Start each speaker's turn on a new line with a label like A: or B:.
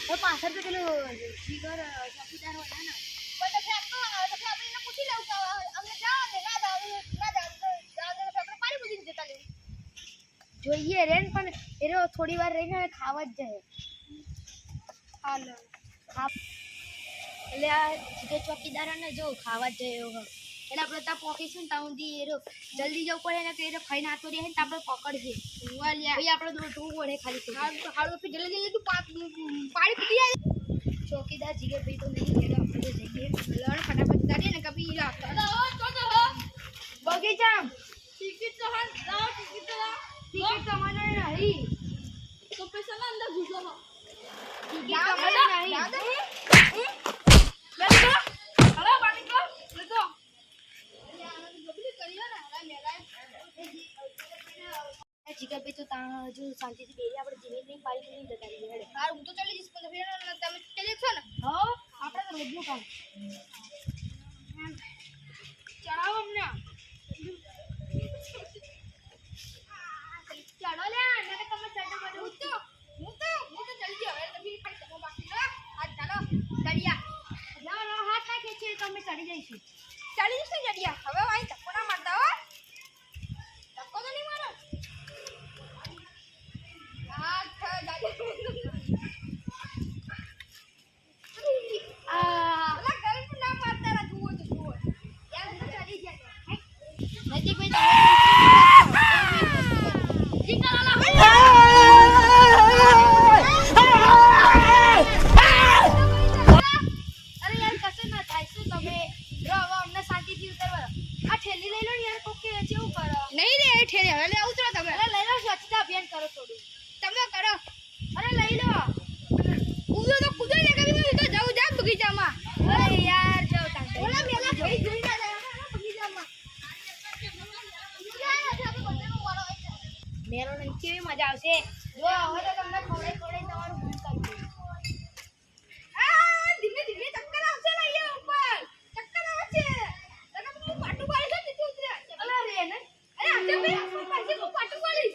A: તો પાછળ તો પેલું જીગર ચોકીદાર હોય ને પણ તો આપણે એને પૂછી લઉં કે અમને જાવ ને ના જાવ તો આપણે પાણી પૂછીને જતા લેવું જોઈએ રેન પણ એ થોડી વાર રહીને ખાવા જ જાય હાલ એટલે આ જે ચોકીદાર ને જો ખાવા જ જાય એવો એટલે આપણે ત્યાં પોકીશું ને ત્યાં સુધી એ જલ્દી જવું પડે ને કે એ ખાઈને આતો રહે ને તો આપણે પકડશે ભાઈ આપણે ધોવું પડે ખાલી હાલ જલ્દી તું પાણી પી જાય ચોકીદાર જીગે ભાઈ તો નહીં એટલે આપણે તો જઈએ લણ ફટાફટ કાઢીએ ને કપી બગીચા ટિકિટ તો હાલ લાવ ટિકિટ તો મને નહીં તો પૈસા ના અંદર ઘૂસો હો ટિકિટ તો મને નહીં જીગર ભાઈ તો હજુ શાંતિથી બેસી આપણે જીવે નહીં પાડી નહીં જતા રહીએ હાર હું તો ચાલી જઈશ પણ તમે ચાલી છો ને હા આપણે તો રોજનું કામ ચડાવો અમને ચડો લે મને તમે ચડો બધું હું તો ચાલી ગયો હવે તમે ખાલી તમે બાકી હાથ ચાલો ચડિયા ના હાથ ના ખેંચીએ તો અમે ચડી જઈશું ચડિયા હવે ભાઈ ધક્કો ના મારતા હો ધક્કો તો નહીં મારો કેવી મજા આવશે જો હવે તો તમને ખવડાઈ તમારું ભૂલ કરી ધીમે ધીમે ચક્કર આવશે ને અહીંયા ઉપર ચક્કર આવે છે તને હું પાટું પાડી છે નીચે ઉતરે અલા રે ને અરે આજે ભાઈ પાછી હું પાટું પાડી